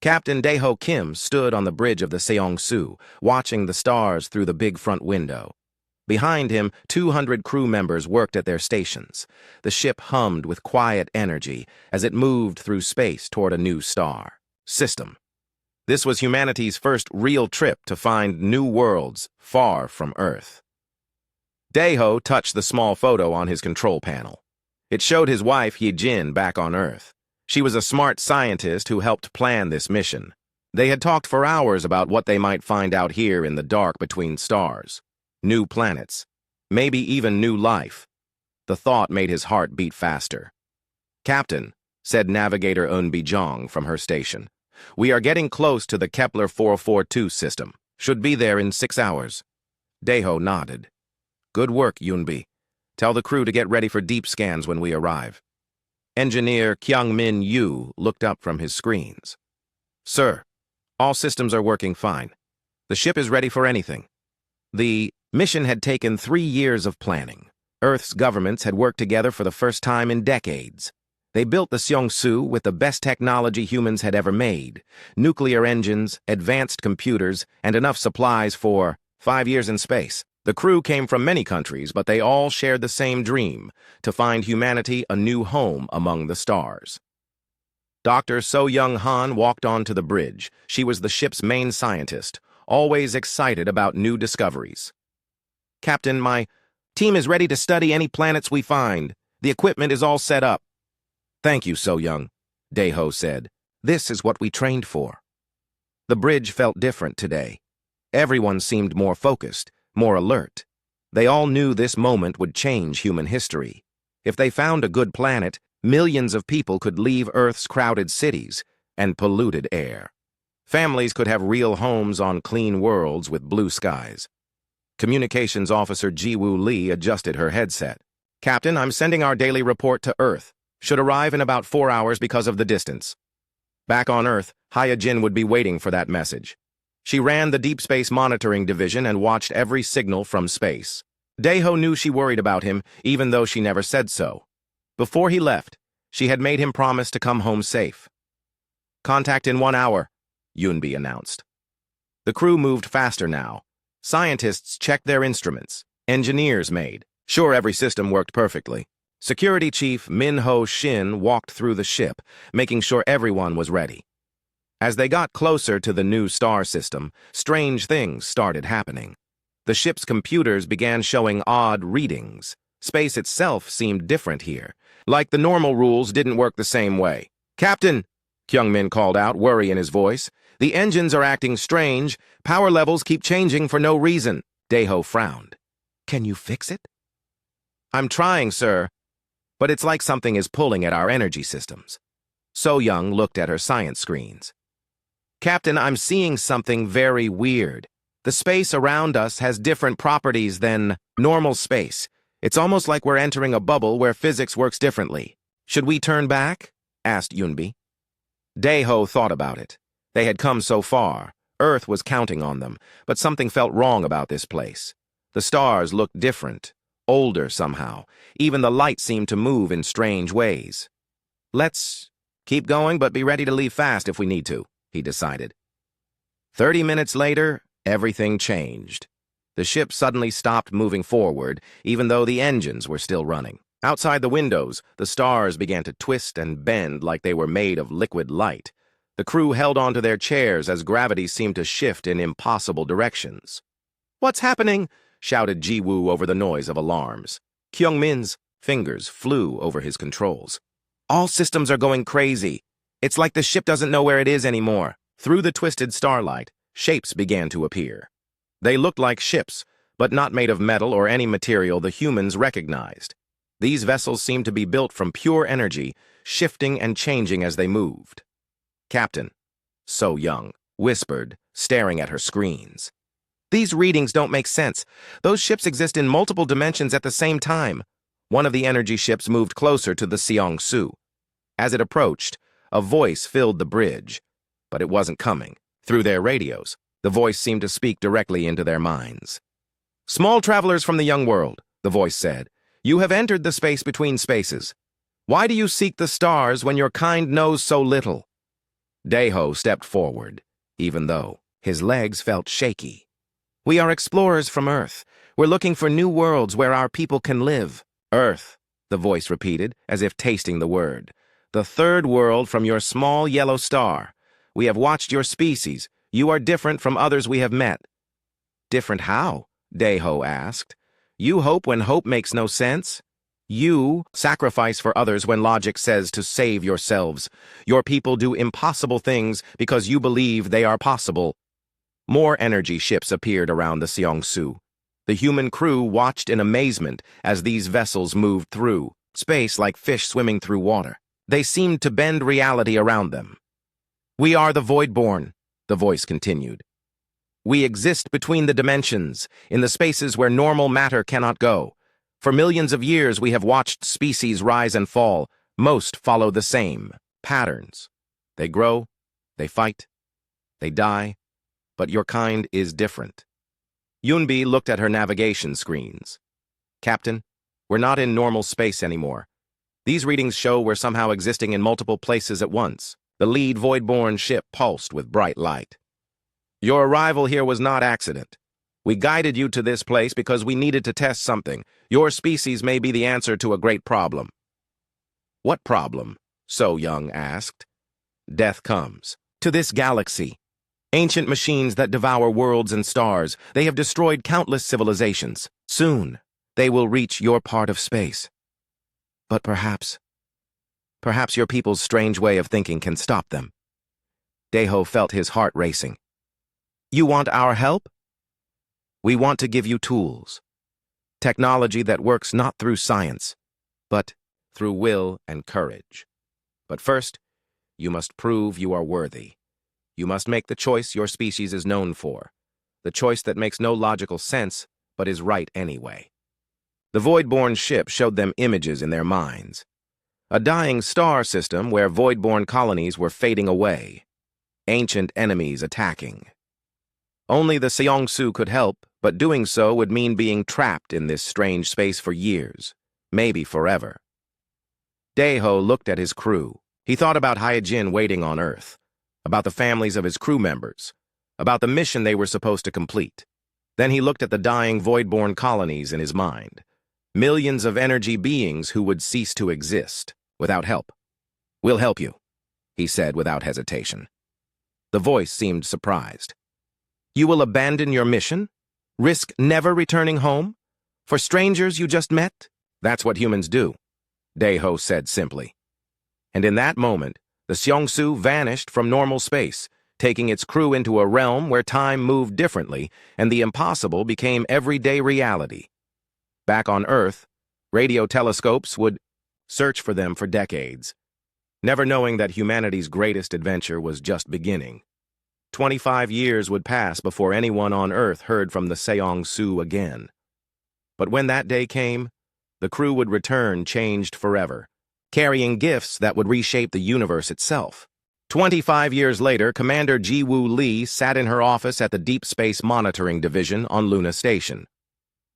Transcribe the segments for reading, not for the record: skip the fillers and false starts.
Captain Daeho Kim stood on the bridge of the Seongsu, watching the stars through the big front window. Behind him, 200 crew members worked at their stations. The ship hummed with quiet energy as it moved through space toward a new star. System. This was humanity's first real trip to find new worlds far from Earth. Daeho touched the small photo on his control panel. It showed his wife Hye-jin back on Earth. She was a smart scientist who helped plan this mission. They had talked for hours about what they might find out here in the dark between stars. New planets. Maybe even new life. The thought made his heart beat faster. "Captain," said Navigator Eun Bi-jong from her station, "we are getting close to the Kepler 442 system. Should be there in 6 hours." Daeho nodded. "Good work, Yoonbi. Tell the crew to get ready for deep scans when we arrive." Engineer Kyung-min Yu looked up from his screens. "Sir, all systems are working fine. The ship is ready for anything." The mission had taken 3 years of planning. Earth's governments had worked together for the first time in decades. They built the Seongsu with the best technology humans had ever made: nuclear engines, advanced computers, and enough supplies for 5 years in space. The crew came from many countries, but they all shared the same dream: to find humanity a new home among the stars. Dr. So-young Han walked onto the bridge. She was the ship's main scientist, always excited about new discoveries. "Captain, my team is ready to study any planets we find. The equipment is all set up." "Thank you, So-young," Daeho said. "This is what we trained for." The bridge felt different today. Everyone seemed more focused, more alert. They all knew this moment would change human history. If they found a good planet, millions of people could leave Earth's crowded cities and polluted air. Families could have real homes on clean worlds with blue skies. Communications Officer Ji-woo Lee adjusted her headset. "Captain, I'm sending our daily report to Earth. Should arrive in about 4 hours because of the distance." Back on Earth, Hye-jin would be waiting for that message. She ran the Deep Space Monitoring Division and watched every signal from space. Daeho knew she worried about him, even though she never said so. Before he left, she had made him promise to come home safe. "Contact in 1 hour," Yoonbi announced. The crew moved faster now. Scientists checked their instruments. Engineers made sure every system worked perfectly. Security Chief Min-ho Shin walked through the ship, making sure everyone was ready. As they got closer to the new star system, strange things started happening. The ship's computers began showing odd readings. Space itself seemed different here, like the normal rules didn't work the same way. "Captain," Kyung-min called out, worry in his voice, "the engines are acting strange. Power levels keep changing for no reason." Daeho frowned. "Can you fix it?" "I'm trying, sir, but it's like something is pulling at our energy systems." So-young looked at her science screens. "Captain, I'm seeing something very weird. The space around us has different properties than normal space. It's almost like we're entering a bubble where physics works differently. Should we turn back?" asked Yoonbi. Daeho thought about it. They had come so far. Earth was counting on them, but something felt wrong about this place. The stars looked different, older somehow. Even the light seemed to move in strange ways. "Let's keep going, but be ready to leave fast if we need to," he decided. 30 minutes later, everything changed. The ship suddenly stopped moving forward, even though the engines were still running. Outside the windows, the stars began to twist and bend like they were made of liquid light. The crew held onto their chairs as gravity seemed to shift in impossible directions. "What's happening?" shouted Ji-woo over the noise of alarms. Kyung-min's fingers flew over his controls. "All systems are going crazy. It's like the ship doesn't know where it is anymore." Through the twisted starlight, shapes began to appear. They looked like ships, but not made of metal or any material the humans recognized. These vessels seemed to be built from pure energy, shifting and changing as they moved. "Captain," So-young whispered, staring at her screens. "These readings don't make sense. Those ships exist in multiple dimensions at the same time." One of the energy ships moved closer to the Seongsu. As it approached, a voice filled the bridge, but it wasn't coming. Through their radios, the voice seemed to speak directly into their minds. "Small travelers from the young world," the voice said, "you have entered the space between spaces. Why do you seek the stars when your kind knows so little?" Daeho stepped forward, even though his legs felt shaky. "We are explorers from Earth. We're looking for new worlds where our people can live." "Earth," the voice repeated, as if tasting the word. "The third world from your small yellow star. We have watched your species. You are different from others we have met." "Different how?" Daeho asked. "You hope when hope makes no sense. You sacrifice for others when logic says to save yourselves. Your people do impossible things because you believe they are possible." More energy ships appeared around the Seongsu. The human crew watched in amazement as these vessels moved through space like fish swimming through water. They seemed to bend reality around them. "We are the Voidborn," the voice continued. "We exist between the dimensions, in the spaces where normal matter cannot go. For millions of years we have watched species rise and fall. Most follow the same patterns. They grow, they fight, they die, but your kind is different." Yunbi looked at her navigation screens. "Captain, we're not in normal space anymore. These readings show we're somehow existing in multiple places at once." The lead Voidborn ship pulsed with bright light. "Your arrival here was not accident. We guided you to this place because we needed to test something. Your species may be the answer to a great problem." "What problem?" So Young asked. "Death comes. To this galaxy. Ancient machines that devour worlds and stars. They have destroyed countless civilizations. Soon, they will reach your part of space. But perhaps your people's strange way of thinking can stop them." Daeho felt his heart racing. "You want our help?" "We want to give you tools. Technology that works not through science, but through will and courage. But first, you must prove you are worthy. You must make the choice your species is known for, the choice that makes no logical sense, but is right anyway." The Voidborn ship showed them images in their minds. A dying star system where Voidborn colonies were fading away. Ancient enemies attacking. Only the Seongsu could help, but doing so would mean being trapped in this strange space for years, maybe forever. Daeho looked at his crew. He thought about Hyejin waiting on Earth, about the families of his crew members, about the mission they were supposed to complete. Then he looked at the dying Voidborn colonies in his mind. Millions of energy beings who would cease to exist without help. "We'll help you," he said without hesitation. The voice seemed surprised. "You will abandon your mission? Risk never returning home? For strangers you just met?" "That's what humans do," Daeho said simply. And in that moment, the Seongsu vanished from normal space, taking its crew into a realm where time moved differently and the impossible became everyday reality. Back on Earth, radio telescopes would search for them for decades, never knowing that humanity's greatest adventure was just beginning. 25 years would pass before anyone on Earth heard from the Seongsu again. But when that day came, the crew would return changed forever, carrying gifts that would reshape the universe itself. 25 years later, Commander Ji-Woo Lee sat in her office at the Deep Space Monitoring Division on Luna Station.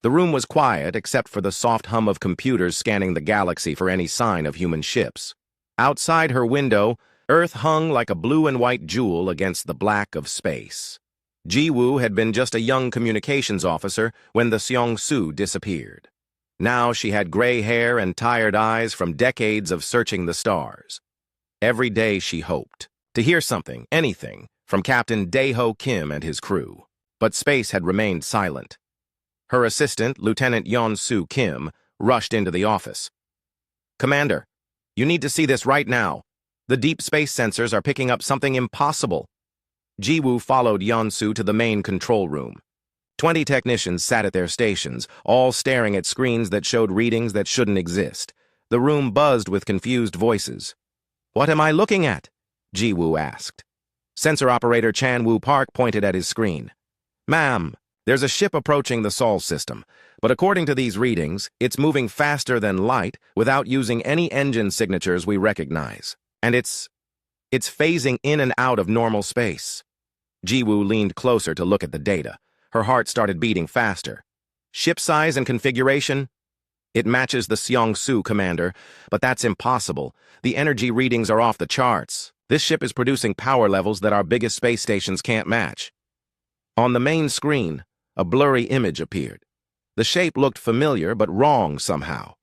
The room was quiet except for the soft hum of computers scanning the galaxy for any sign of human ships. Outside her window, Earth hung like a blue and white jewel against the black of space. Ji-Woo had been just a young communications officer when the Seongsu disappeared. Now she had gray hair and tired eyes from decades of searching the stars. Every day she hoped to hear something, anything, from Captain Daeho Kim and his crew. But space had remained silent. Her assistant, Lieutenant Yeon-Soo Kim, rushed into the office. "Commander, you need to see this right now. The deep space sensors are picking up something impossible." Ji-Woo followed Yeon-Soo to the main control room. 20 technicians sat at their stations, all staring at screens that showed readings that shouldn't exist. The room buzzed with confused voices. "What am I looking at?" Ji-Woo asked. Sensor operator Chan-Woo Park pointed at his screen. "Ma'am, there's a ship approaching the Sol system, but according to these readings, it's moving faster than light without using any engine signatures we recognize. And it's phasing in and out of normal space." Ji-Woo leaned closer to look at the data. Her heart started beating faster. "Ship size and configuration? It matches the Seongsu, Commander, but that's impossible. The energy readings are off the charts. This ship is producing power levels that our biggest space stations can't match. On the main screen, a blurry image appeared. The shape looked familiar but wrong somehow.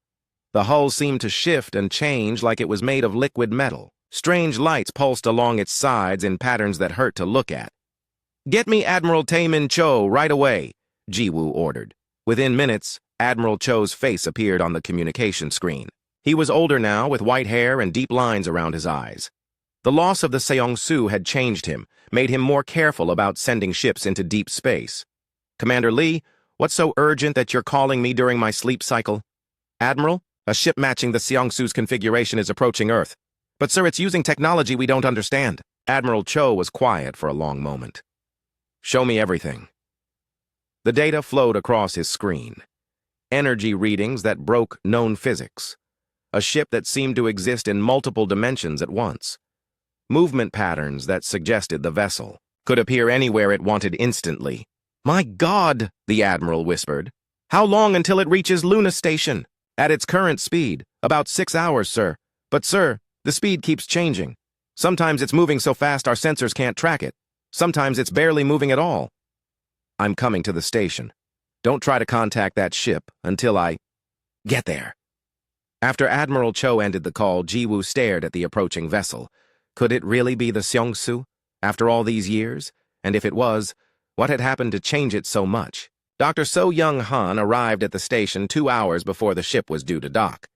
The hull seemed to shift and change like it was made of liquid metal. Strange lights pulsed along its sides in patterns that hurt to look at. "Get me Admiral Taemin Cho right away," Jiwoo ordered. Within minutes, Admiral Cho's face appeared on the communication screen. He was older now, with white hair and deep lines around his eyes. The loss of the Seongsu had changed him, made him more careful about sending ships into deep space. "Commander Lee, what's so urgent that you're calling me during my sleep cycle?" "Admiral, a ship matching the Seongsu's configuration is approaching Earth. But sir, it's using technology we don't understand." Admiral Cho was quiet for a long moment. "Show me everything." The data flowed across his screen. Energy readings that broke known physics. A ship that seemed to exist in multiple dimensions at once. Movement patterns that suggested the vessel could appear anywhere it wanted instantly. "My God," the Admiral whispered. "How long until it reaches Luna Station?" "At its current speed, about 6 hours, sir. But sir, the speed keeps changing. Sometimes it's moving so fast our sensors can't track it. Sometimes it's barely moving at all." "I'm coming to the station. Don't try to contact that ship until I get there." After Admiral Cho ended the call, Jiwoo stared at the approaching vessel. Could it really be the Seongsu, after all these years? And if it was, what had happened to change it so much? Dr. So Young-han arrived at the station 2 hours before the ship was due to dock.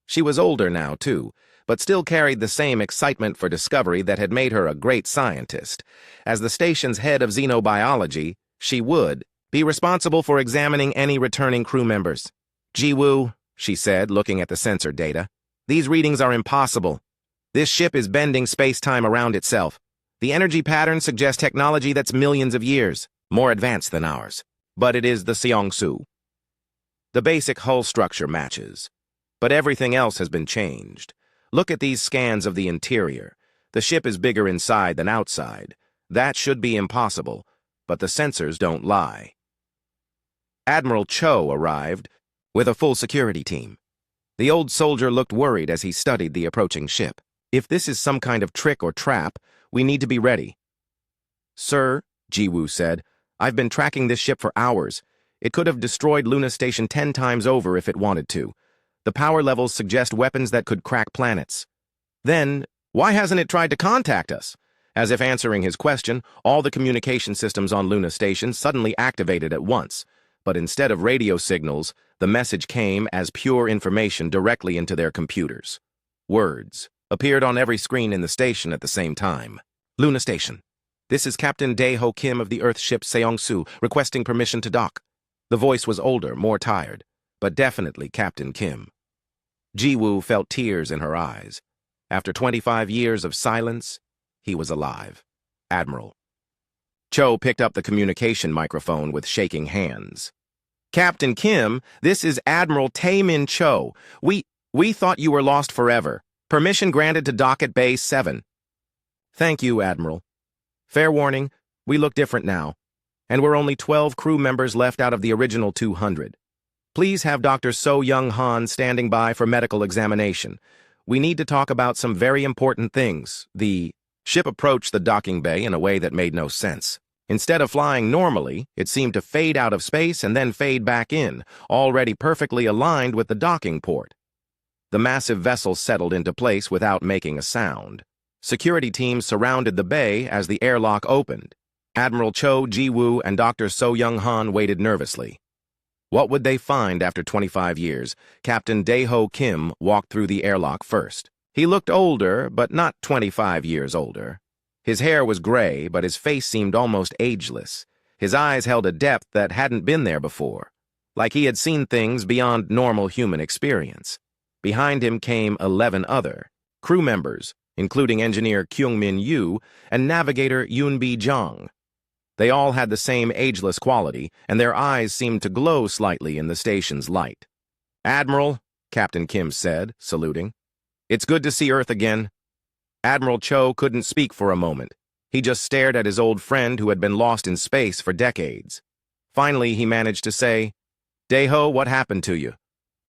She was older now, too, but still carried the same excitement for discovery that had made her a great scientist. As the station's head of xenobiology, she would be responsible for examining any returning crew members. "Jiwoo," she said, looking at the sensor data, "these readings are impossible. This ship is bending space-time around itself. The energy patterns suggest technology that's millions of years, more advanced than ours. But it is the Seongsu. The basic hull structure matches, but everything else has been changed. Look at these scans of the interior. The ship is bigger inside than outside. That should be impossible, but the sensors don't lie." Admiral Cho arrived with a full security team. The old soldier looked worried as he studied the approaching ship. "If this is some kind of trick or trap, we need to be ready." "Sir," Jiwoo said, "I've been tracking this ship for hours. It could have destroyed Luna Station 10 times over if it wanted to. The power levels suggest weapons that could crack planets." "Then, why hasn't it tried to contact us?" As if answering his question, all the communication systems on Luna Station suddenly activated at once. But instead of radio signals, the message came as pure information directly into their computers. Words appeared on every screen in the station at the same time. "Luna Station. This is Captain Dae-ho Kim of the Earth ship Seongsu, requesting permission to dock." The voice was older, more tired, but definitely Captain Kim. Jiwoo felt tears in her eyes. After 25 years of silence, he was alive. "Admiral." Cho picked up the communication microphone with shaking hands. "Captain Kim, this is Admiral Taemin Cho. We thought you were lost forever. Permission granted to dock at Bay 7. "Thank you, Admiral. Fair warning, we look different now, and we're only 12 crew members left out of the original 200. Please have Dr. So Young-han standing by for medical examination. We need to talk about some very important things." The ship approached the docking bay in a way that made no sense. Instead of flying normally, it seemed to fade out of space and then fade back in, already perfectly aligned with the docking port. The massive vessel settled into place without making a sound. Security teams surrounded the bay as the airlock opened. Admiral Cho, Jiwoo, and Dr. So Young-han waited nervously. What would they find after 25 years? Captain Dae-ho Kim walked through the airlock first. He looked older, but not 25 years older. His hair was gray, but his face seemed almost ageless. His eyes held a depth that hadn't been there before, like he had seen things beyond normal human experience. Behind him came 11 other crew members, including engineer Kyung-min Yu and navigator Yoon-bi Jung. They all had the same ageless quality, and their eyes seemed to glow slightly in the station's light. "Admiral," Captain Kim said, saluting. "It's good to see Earth again." Admiral Cho couldn't speak for a moment. He just stared at his old friend who had been lost in space for decades. Finally, he managed to say, "Dae-ho, what happened to you?"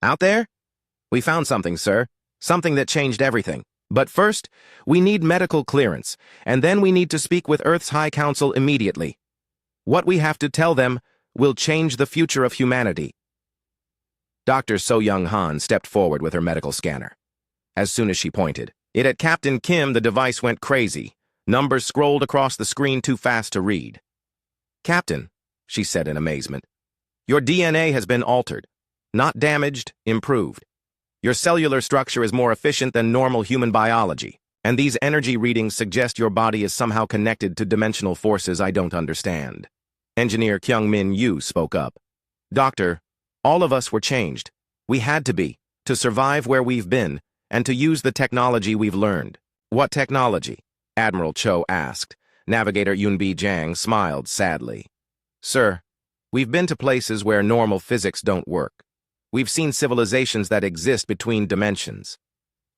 "Out there? We found something, sir. Something that changed everything. But first, we need medical clearance, and then we need to speak with Earth's High Council immediately. What we have to tell them will change the future of humanity. Dr. So-Young Han stepped forward with her medical scanner. As soon as she pointed it at Captain Kim, the device went crazy. Numbers scrolled across the screen too fast to read. "Captain," she said in amazement, "your DNA has been altered. Not damaged, improved. Your cellular structure is more efficient than normal human biology, and these energy readings suggest your body is somehow connected to dimensional forces I don't understand." Engineer Kyung-Min Yu spoke up. "Doctor, all of us were changed. We had to be, to survive where we've been, and to use the technology we've learned." "What technology?" Admiral Cho asked. Navigator Yunbi Jang smiled sadly. "Sir, we've been to places where normal physics don't work. We've seen civilizations that exist between dimensions.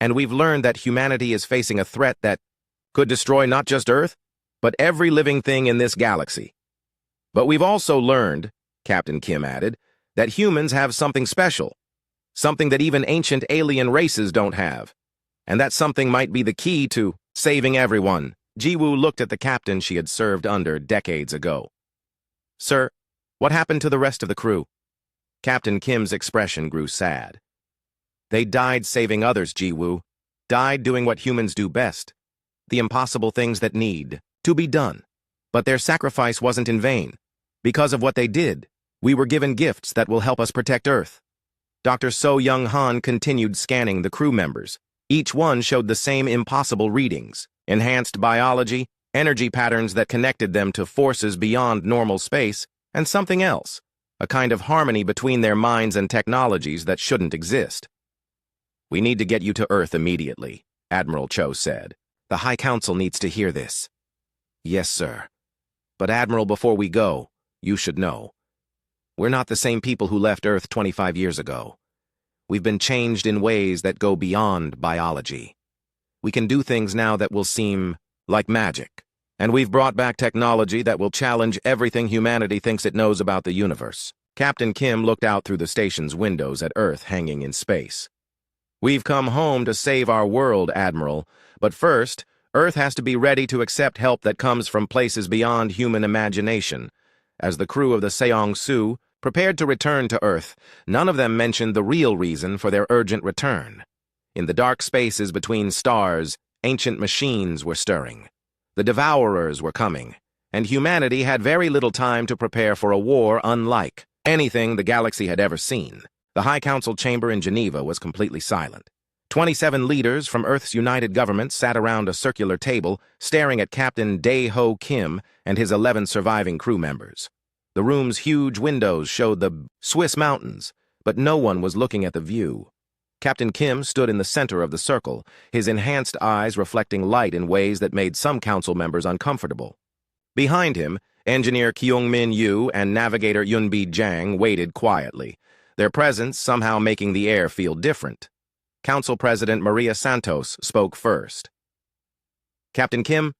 And we've learned that humanity is facing a threat that could destroy not just Earth, but every living thing in this galaxy. But we've also learned," Captain Kim added, "that humans have something special, something that even ancient alien races don't have. And that something might be the key to saving everyone." Jiwoo looked at the captain she had served under decades ago. "Sir, what happened to the rest of the crew?" Captain Kim's expression grew sad. "They died saving others, Jiwoo. Died doing what humans do best. The impossible things that need to be done. But their sacrifice wasn't in vain. Because of what they did, we were given gifts that will help us protect Earth." Dr. So-Young Han continued scanning the crew members. Each one showed the same impossible readings: enhanced biology, energy patterns that connected them to forces beyond normal space, and something else, a kind of harmony between their minds and technologies that shouldn't exist. "We need to get you to Earth immediately," Admiral Cho said. "The High Council needs to hear this." "Yes, sir. But Admiral, before we go, you should know. We're not the same people who left Earth 25 years ago. We've been changed in ways that go beyond biology. We can do things now that will seem like magic. And we've brought back technology that will challenge everything humanity thinks it knows about the universe." Captain Kim looked out through the station's windows at Earth hanging in space. "We've come home to save our world, Admiral, but first, Earth has to be ready to accept help that comes from places beyond human imagination." As the crew of the Seong-Su prepared to return to Earth, none of them mentioned the real reason for their urgent return. In the dark spaces between stars, ancient machines were stirring. The Devourers were coming, and humanity had very little time to prepare for a war unlike anything the galaxy had ever seen. The High Council chamber in Geneva was completely silent. 27 leaders from Earth's united government sat around a circular table, staring at Captain Dae-Ho Kim and his 11 surviving crew members. The room's huge windows showed the Swiss mountains, but no one was looking at the view. Captain Kim stood in the center of the circle, his enhanced eyes reflecting light in ways that made some council members uncomfortable. Behind him, Engineer Kyung-Min Yu and Navigator Yunbi Jang waited quietly, their presence somehow making the air feel different. Council President Maria Santos spoke first. "Captain Kim,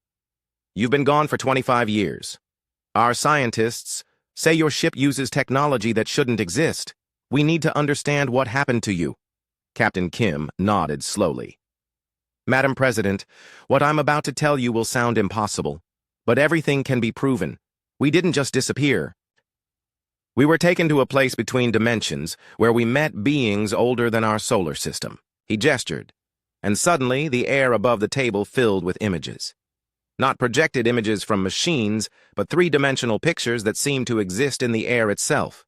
you've been gone for 25 years. Our scientists say your ship uses technology that shouldn't exist. We need to understand what happened to you." Captain Kim nodded slowly. "Madam President, what I'm about to tell you will sound impossible, but everything can be proven. We didn't just disappear. We were taken to a place between dimensions where we met beings older than our solar system." He gestured, and suddenly the air above the table filled with images. Not projected images from machines, but three-dimensional pictures that seemed to exist in the air itself.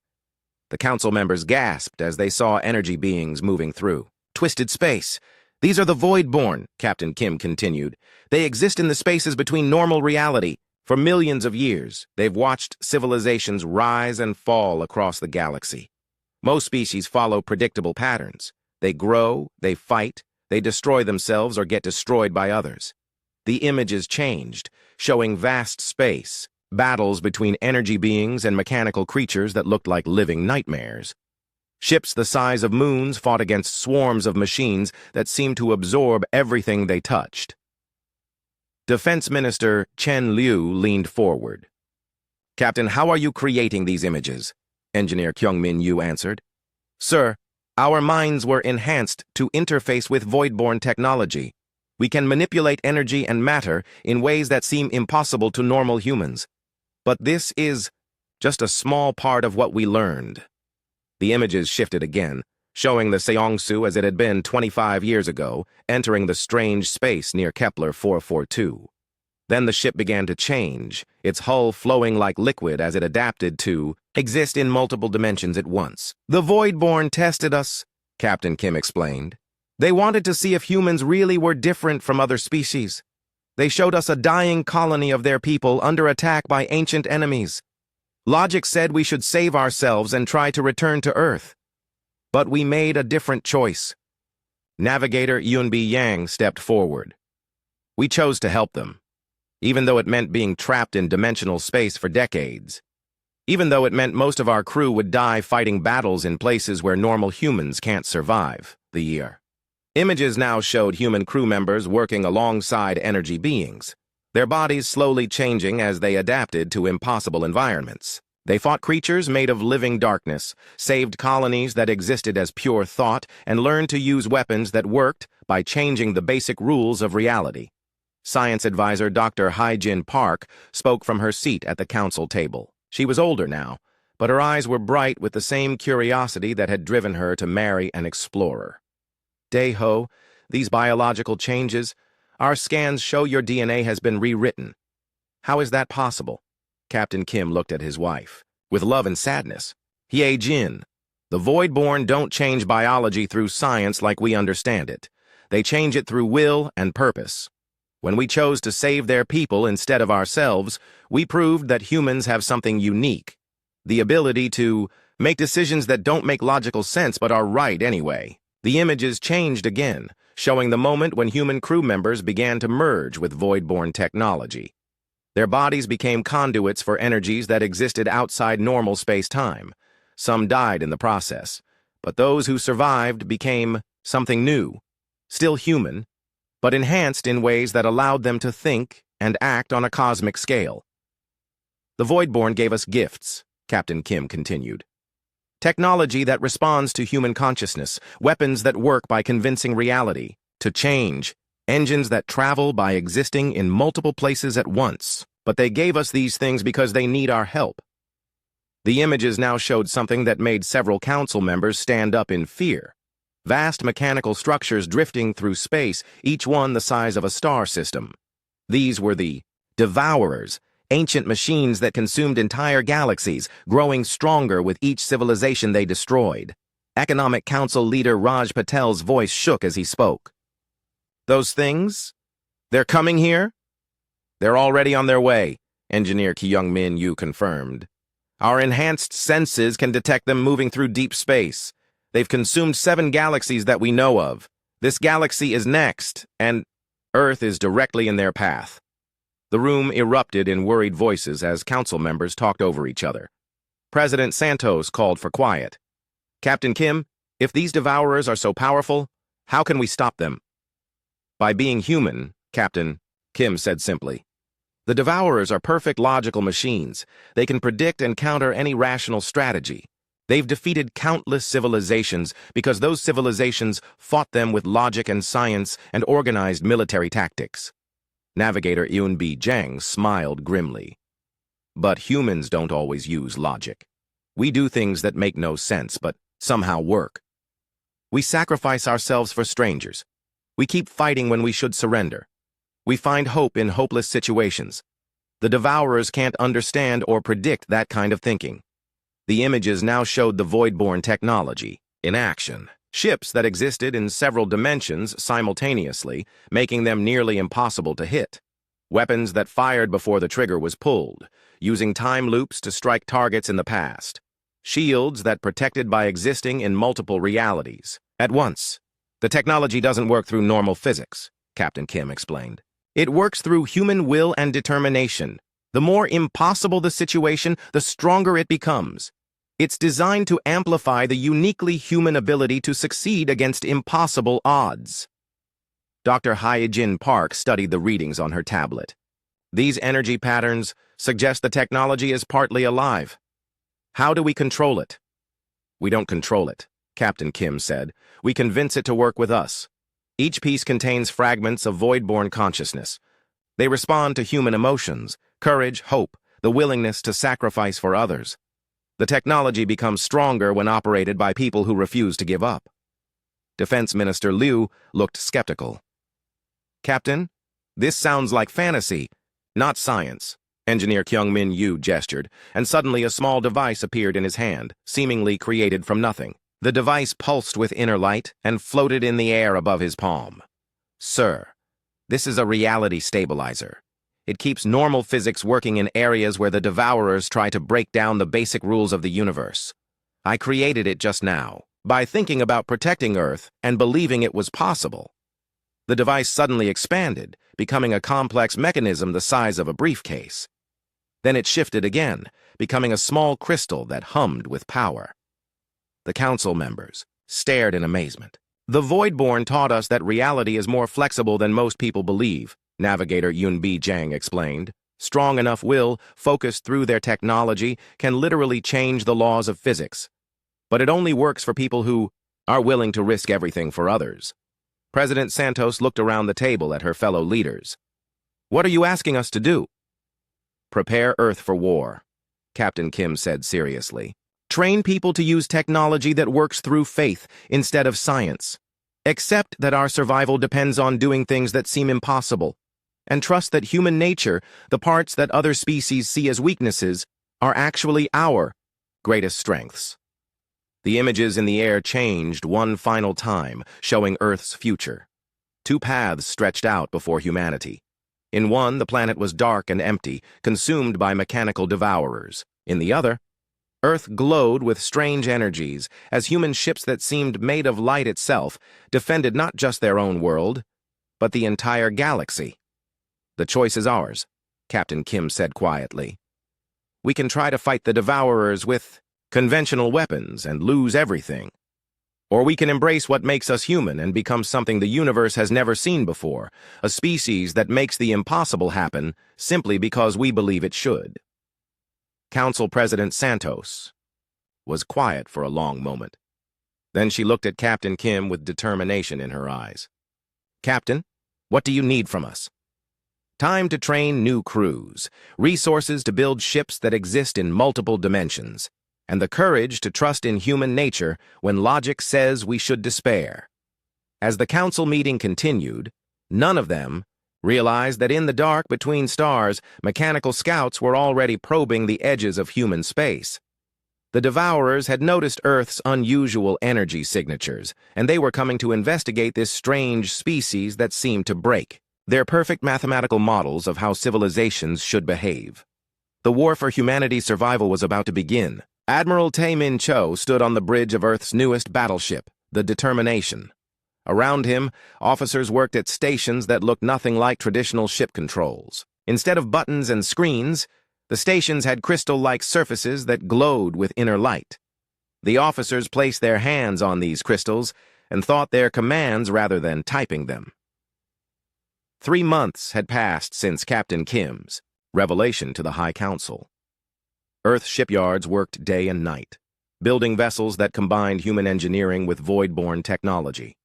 The council members gasped as they saw energy beings moving through. "Twisted space. These are the Voidborn," Captain Kim continued. "They exist in the spaces between normal reality. For millions of years, they've watched civilizations rise and fall across the galaxy. Most species follow predictable patterns. They grow, they fight, they destroy themselves or get destroyed by others. The images changed, showing vast space, battles between energy beings and mechanical creatures that looked like living nightmares. Ships the size of moons fought against swarms of machines that seemed to absorb everything they touched." Defense Minister Chen Liu leaned forward. "Captain, how are you creating these images?" Engineer Kyung-Min Yu answered. "Sir, our minds were enhanced to interface with Voidborn technology. We can manipulate energy and matter in ways that seem impossible to normal humans. But this is just a small part of what we learned. The images shifted again, showing the Seongsu as it had been 25 years ago, entering the strange space near Kepler 442. Then the ship began to change, its hull flowing like liquid as it adapted to exist in multiple dimensions at once. "The Voidborn tested us," Captain Kim explained. "They wanted to see if humans really were different from other species. They showed us a dying colony of their people under attack by ancient enemies. Logic said we should save ourselves and try to return to Earth. But we made a different choice." Navigator Yunbi Yang stepped forward. "We chose to help them, even though it meant being trapped in dimensional space for decades. Even though it meant most of our crew would die fighting battles in places where normal humans can't survive." The year. Images now showed human crew members working alongside energy beings, their bodies slowly changing as they adapted to impossible environments. They fought creatures made of living darkness, saved colonies that existed as pure thought, and learned to use weapons that worked by changing the basic rules of reality. Science advisor Dr. Hai-Jin Park spoke from her seat at the council table. She was older now, but her eyes were bright with the same curiosity that had driven her to marry an explorer. "Dae-ho, these biological changes, our scans show your DNA has been rewritten. How is that possible?" Captain Kim looked at his wife, with love and sadness. "Hye-jin, the Voidborn don't change biology through science like we understand it. They change it through will and purpose. When we chose to save their people instead of ourselves, we proved that humans have something unique. The ability to make decisions that don't make logical sense but are right anyway." The images changed again, showing the moment when human crew members began to merge with Voidborn technology. Their bodies became conduits for energies that existed outside normal space-time. Some died in the process, but those who survived became something new, still human, but enhanced in ways that allowed them to think and act on a cosmic scale. "The Voidborn gave us gifts," Captain Kim continued. "Technology that responds to human consciousness, weapons that work by convincing reality to change, engines that travel by existing in multiple places at once. But they gave us these things because they need our help." The images now showed something that made several council members stand up in fear. Vast mechanical structures drifting through space, each one the size of a star system. These were the Devourers, ancient machines that consumed entire galaxies, growing stronger with each civilization they destroyed. Economic Council leader Raj Patel's voice shook as he spoke. "Those things? They're coming here?" "They're already on their way," Engineer Kyung-min Yu confirmed. "Our enhanced senses can detect them moving through deep space. They've consumed 7 galaxies that we know of. This galaxy is next, and Earth is directly in their path." The room erupted in worried voices as council members talked over each other. President Santos called for quiet. "Captain Kim, if these Devourers are so powerful, how can we stop them?" "By being human," Captain Kim said simply. "The Devourers are perfect logical machines. They can predict and counter any rational strategy. They've defeated countless civilizations because those civilizations fought them with logic and science and organized military tactics." Navigator Eunbi Jang smiled grimly. "But humans don't always use logic. We do things that make no sense but somehow work. We sacrifice ourselves for strangers. We keep fighting when we should surrender. We find hope in hopeless situations. The Devourers can't understand or predict that kind of thinking." The images now showed the Voidborn technology in action. Ships that existed in several dimensions simultaneously, making them nearly impossible to hit. Weapons that fired before the trigger was pulled, using time loops to strike targets in the past. Shields that protected by existing in multiple realities at once. "The technology doesn't work through normal physics," Captain Kim explained. "It works through human will and determination. The more impossible the situation, the stronger it becomes. It's designed to amplify the uniquely human ability to succeed against impossible odds." Dr. Hai-Jin Park studied the readings on her tablet. "These energy patterns suggest the technology is partly alive. How do we control it?" "We don't control it," Captain Kim said. "We convince it to work with us. Each piece contains fragments of void-born consciousness. They respond to human emotions, courage, hope, the willingness to sacrifice for others. The technology becomes stronger when operated by people who refuse to give up. Defense Minister Liu looked skeptical. "Captain, this sounds like fantasy, not science." Engineer Kyung-Min Yu gestured, and suddenly a small device appeared in his hand, seemingly created from nothing. The device pulsed with inner light and floated in the air above his palm. "Sir, this is a reality stabilizer. It keeps normal physics working in areas where the devourers try to break down the basic rules of the universe. I created it just now, by thinking about protecting Earth and believing it was possible." The device suddenly expanded, becoming a complex mechanism the size of a briefcase. Then it shifted again, becoming a small crystal that hummed with power. The council members stared in amazement. "The Voidborn taught us that reality is more flexible than most people believe," Navigator Yunbi Jiang explained. "Strong enough will, focused through their technology, can literally change the laws of physics. But it only works for people who are willing to risk everything for others." President Santos looked around the table at her fellow leaders. "What are you asking us to do?" "Prepare Earth for war," Captain Kim said seriously. "Train people to use technology that works through faith instead of science. Accept that our survival depends on doing things that seem impossible, and trust that human nature, the parts that other species see as weaknesses, are actually our greatest strengths." The images in the air changed one final time, showing Earth's future. Two paths stretched out before humanity. In one, the planet was dark and empty, consumed by mechanical devourers. In the other, Earth glowed with strange energies, as human ships that seemed made of light itself defended not just their own world, but the entire galaxy. "The choice is ours," Captain Kim said quietly. "We can try to fight the devourers with conventional weapons and lose everything. Or we can embrace what makes us human and become something the universe has never seen before, a species that makes the impossible happen simply because we believe it should." Council President Santos was quiet for a long moment. Then she looked at Captain Kim with determination in her eyes. "Captain, what do you need from us?" "Time to train new crews, resources to build ships that exist in multiple dimensions, and the courage to trust in human nature when logic says we should despair." As the council meeting continued, none of them realized that in the dark between stars, mechanical scouts were already probing the edges of human space. The devourers had noticed Earth's unusual energy signatures, and they were coming to investigate this strange species that seemed to break. Their perfect mathematical models of how civilizations should behave. The war for humanity's survival was about to begin. Admiral Tae-min Cho stood on the bridge of Earth's newest battleship, the Determination. Around him, officers worked at stations that looked nothing like traditional ship controls. Instead of buttons and screens, the stations had crystal-like surfaces that glowed with inner light. The officers placed their hands on these crystals and thought their commands rather than typing them. 3 months had passed since Captain Kim's revelation to the High Council. Earth shipyards worked day and night, building vessels that combined human engineering with void-born technology.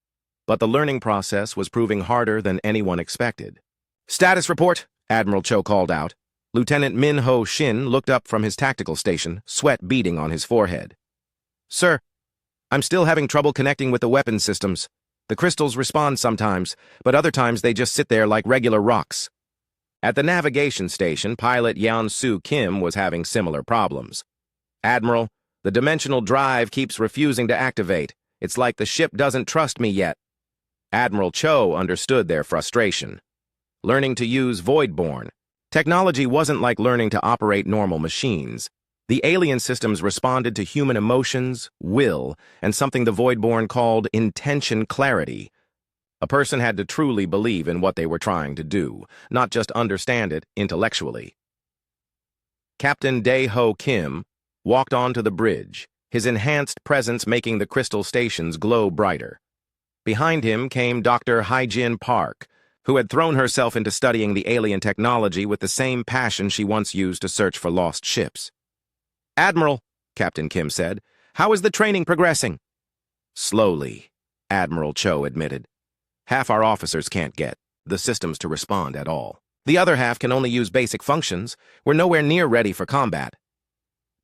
But the learning process was proving harder than anyone expected. "Status report," Admiral Cho called out. Lieutenant Min Ho Shin looked up from his tactical station, sweat beading on his forehead. "Sir, I'm still having trouble connecting with the weapon systems. The crystals respond sometimes, but other times they just sit there like regular rocks." At the navigation station, pilot Yeon-Soo Kim was having similar problems. "Admiral, the dimensional drive keeps refusing to activate. It's like the ship doesn't trust me yet." Admiral Cho understood their frustration. Learning to use Voidborn, technology wasn't like learning to operate normal machines. The alien systems responded to human emotions, will, and something the Voidborn called intention clarity. A person had to truly believe in what they were trying to do, not just understand it intellectually. Captain Dae-ho Kim walked onto the bridge, his enhanced presence making the crystal stations glow brighter. Behind him came Dr. Hae-jin Park, who had thrown herself into studying the alien technology with the same passion she once used to search for lost ships. "Admiral," Captain Kim said, "how is the training progressing?" "Slowly," Admiral Cho admitted. Half our officers can't get the systems to respond at all. The other half can only use basic functions. We're nowhere near ready for combat.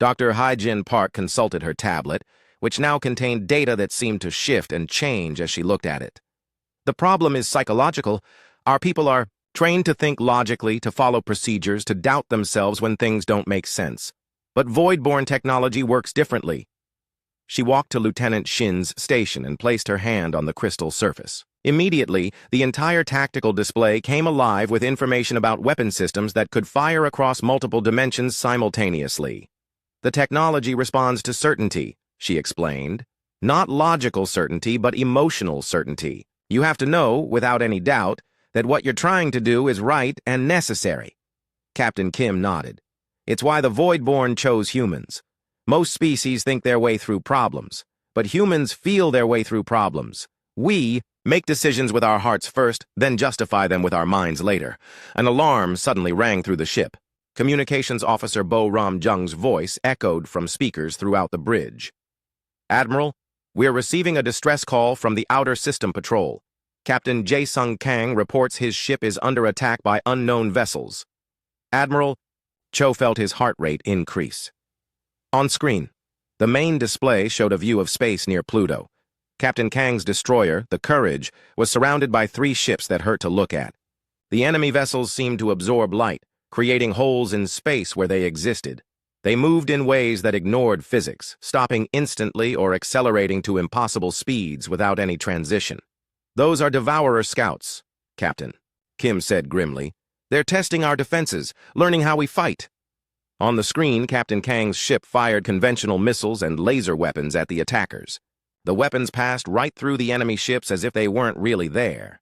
Dr. Hai-Jin Park consulted her tablet, which now contained data that seemed to shift and change as she looked at it. The problem is psychological. Our people are trained to think logically, to follow procedures, to doubt themselves when things don't make sense. But void-born technology works differently. She walked to Lieutenant Shin's station and placed her hand on the crystal surface. Immediately, the entire tactical display came alive with information about weapon systems that could fire across multiple dimensions simultaneously. The technology responds to certainty, she explained. Not logical certainty, but emotional certainty. You have to know, without any doubt, that what you're trying to do is right and necessary. Captain Kim nodded. It's why the Voidborn chose humans. Most species think their way through problems, but humans feel their way through problems. We make decisions with our hearts first, then justify them with our minds later. An alarm suddenly rang through the ship. Communications Officer Bo Ram-jung's voice echoed from speakers throughout the bridge. Admiral, we're receiving a distress call from the Outer System Patrol. Captain Jae-sung Kang reports his ship is under attack by unknown vessels. Admiral, Cho felt his heart rate increase. On screen, the main display showed a view of space near Pluto. Captain Kang's destroyer, the Courage, was surrounded by 3 ships that hurt to look at. The enemy vessels seemed to absorb light, creating holes in space where they existed. They moved in ways that ignored physics, stopping instantly or accelerating to impossible speeds without any transition. Those are Devourer scouts, Captain, Kim said grimly. They're testing our defenses, learning how we fight. On the screen, Captain Kang's ship fired conventional missiles and laser weapons at the attackers. The weapons passed right through the enemy ships as if they weren't really there.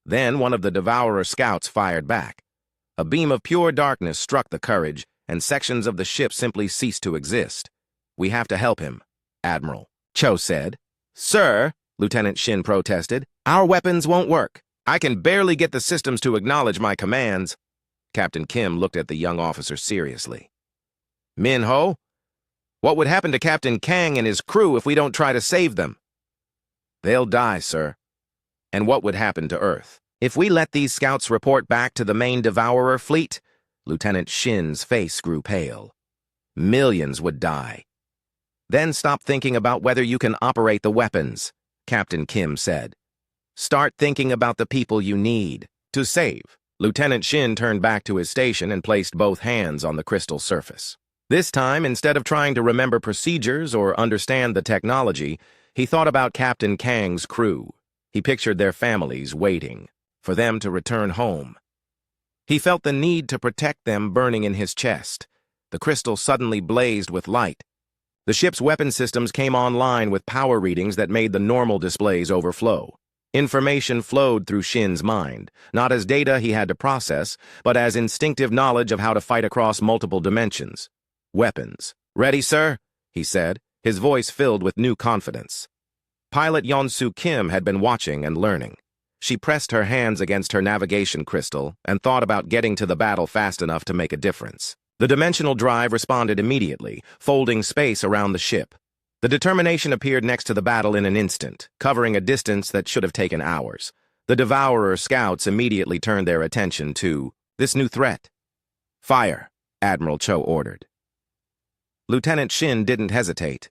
Then one of the Devourer scouts fired back. A beam of pure darkness struck the Courage, and sections of the ship simply ceased to exist. We have to help him, Admiral, Cho said. Sir, Lieutenant Shin protested, our weapons won't work. I can barely get the systems to acknowledge my commands. Captain Kim looked at the young officer seriously. Min-ho, what would happen to Captain Kang and his crew if we don't try to save them? They'll die, sir. And what would happen to Earth? If we let these scouts report back to the main Devourer fleet, Lieutenant Shin's face grew pale. Millions would die. Then stop thinking about whether you can operate the weapons, Captain Kim said. Start thinking about the people you need to save. Lieutenant Shin turned back to his station and placed both hands on the crystal surface. This time, instead of trying to remember procedures or understand the technology, he thought about Captain Kang's crew. He pictured their families waiting for them to return home. He felt the need to protect them burning in his chest. The crystal suddenly blazed with light. The ship's weapon systems came online with power readings that made the normal displays overflow. Information flowed through Shin's mind, not as data he had to process, but as instinctive knowledge of how to fight across multiple dimensions. Weapons. Ready, sir? He said, his voice filled with new confidence. Pilot Yeon-soo Kim had been watching and learning. She pressed her hands against her navigation crystal and thought about getting to the battle fast enough to make a difference. The dimensional drive responded immediately, folding space around the ship. The determination appeared next to the battle in an instant, covering a distance that should have taken hours. The Devourer scouts immediately turned their attention to this new threat. Fire, Admiral Cho ordered. Lieutenant Shin didn't hesitate.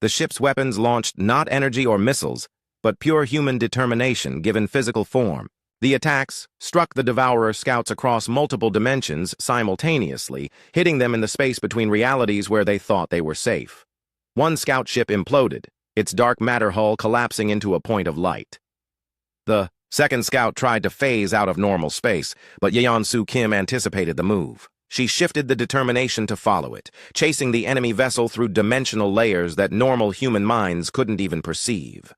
The ship's weapons launched not energy or missiles, but pure human determination given physical form. The attacks struck the Devourer scouts across multiple dimensions simultaneously, hitting them in the space between realities where they thought they were safe. One scout ship imploded, its dark matter hull collapsing into a point of light. The second scout tried to phase out of normal space, but Yeon-soo Kim anticipated the move. She shifted the determination to follow it, chasing the enemy vessel through dimensional layers that normal human minds couldn't even perceive.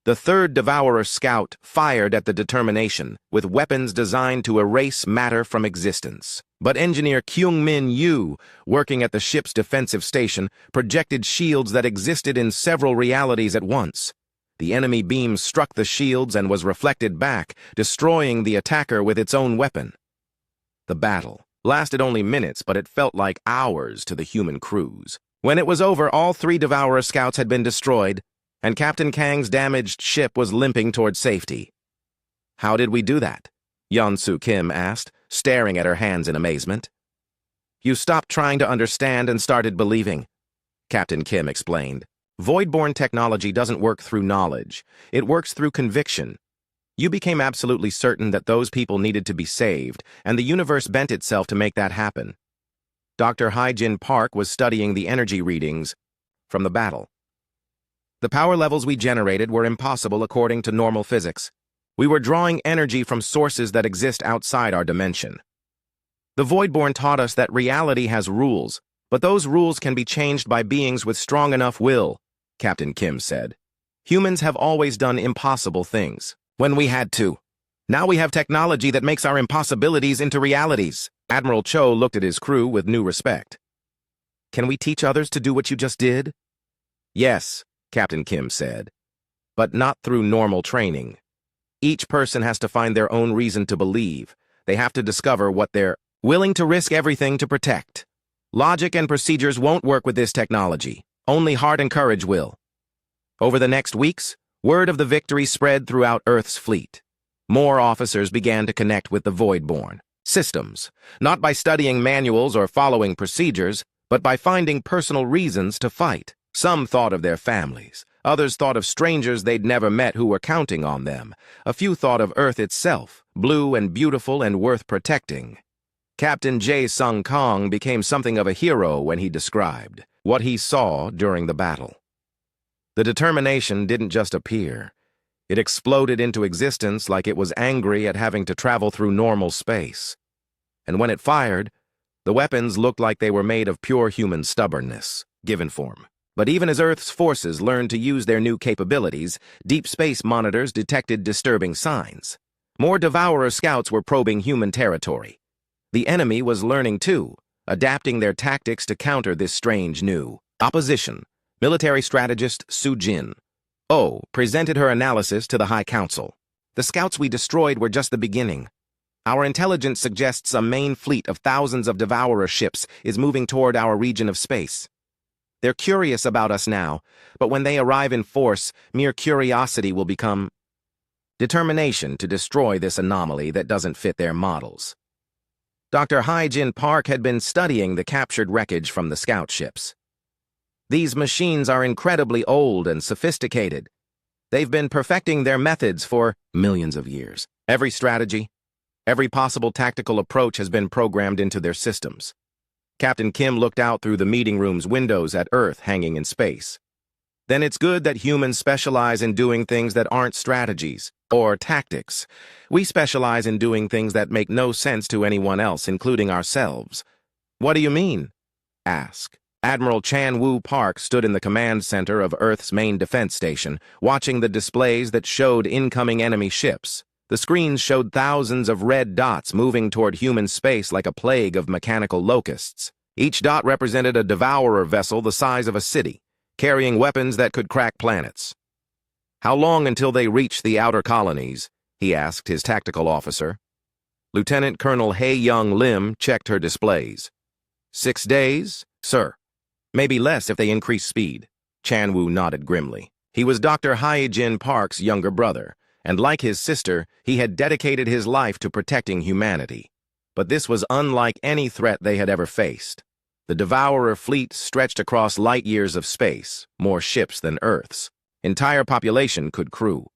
The third Devourer scout fired at the determination with weapons designed to erase matter from existence. But engineer Kyung-min Yu, working at the ship's defensive station, projected shields that existed in several realities at once. The enemy beam struck the shields and was reflected back, destroying the attacker with its own weapon. The battle lasted only minutes, but it felt like hours to the human crews. When it was over, all 3 Devourer scouts had been destroyed, and Captain Kang's damaged ship was limping toward safety. How did we do that? Yeon-Soo Kim asked, staring at her hands in amazement. You stopped trying to understand and started believing, Captain Kim explained. Voidborn technology doesn't work through knowledge. It works through conviction. You became absolutely certain that those people needed to be saved, and the universe bent itself to make that happen. Dr. Hyejin Park was studying the energy readings from the battle. The power levels we generated were impossible according to normal physics. We were drawing energy from sources that exist outside our dimension. The Voidborn taught us that reality has rules, but those rules can be changed by beings with strong enough will, Captain Kim said. Humans have always done impossible things, when we had to. Now we have technology that makes our impossibilities into realities. Admiral Cho looked at his crew with new respect. Can we teach others to do what you just did? Yes, Captain Kim said, but not through normal training. Each person has to find their own reason to believe. They have to discover what they're willing to risk everything to protect. Logic and procedures won't work with this technology. Only heart and courage will. Over the next weeks, word of the victory spread throughout Earth's fleet. More officers began to connect with the Voidborn systems, not by studying manuals or following procedures, but by finding personal reasons to fight. Some thought of their families. Others thought of strangers they'd never met who were counting on them. A few thought of Earth itself, blue and beautiful and worth protecting. Captain Jae Sung Kong became something of a hero when he described what he saw during the battle. The determination didn't just appear. It exploded into existence like it was angry at having to travel through normal space. And when it fired, the weapons looked like they were made of pure human stubbornness, given form. But even as Earth's forces learned to use their new capabilities, deep space monitors detected disturbing signs. More Devourer scouts were probing human territory. The enemy was learning too, adapting their tactics to counter this strange new opposition. Military strategist Su Jin presented her analysis to the High Council. The scouts we destroyed were just the beginning. Our intelligence suggests a main fleet of thousands of Devourer ships is moving toward our region of space. They're curious about us now, but when they arrive in force, mere curiosity will become determination to destroy this anomaly that doesn't fit their models. Dr. Hyejin Park had been studying the captured wreckage from the scout ships. These machines are incredibly old and sophisticated. They've been perfecting their methods for millions of years. Every strategy, every possible tactical approach has been programmed into their systems. Captain Kim looked out through the meeting room's windows at Earth hanging in space. Then it's good that humans specialize in doing things that aren't strategies or tactics. We specialize in doing things that make no sense to anyone else, including ourselves. What do you mean? Ask. Admiral Chan-Woo Park stood in the command center of Earth's main defense station, watching the displays that showed incoming enemy ships. The screens showed thousands of red dots moving toward human space like a plague of mechanical locusts. Each dot represented a Devourer vessel the size of a city, carrying weapons that could crack planets. How long until they reach the outer colonies? He asked his tactical officer. Lieutenant Colonel Hae-Young Lim checked her displays. 6 days, sir. Maybe less if they increase speed. Chan-Woo nodded grimly. He was Dr. Hyejin Park's younger brother, and like his sister, he had dedicated his life to protecting humanity. But this was unlike any threat they had ever faced. The Devourer fleet stretched across light years of space, more ships than Earth's. Entire population could crew.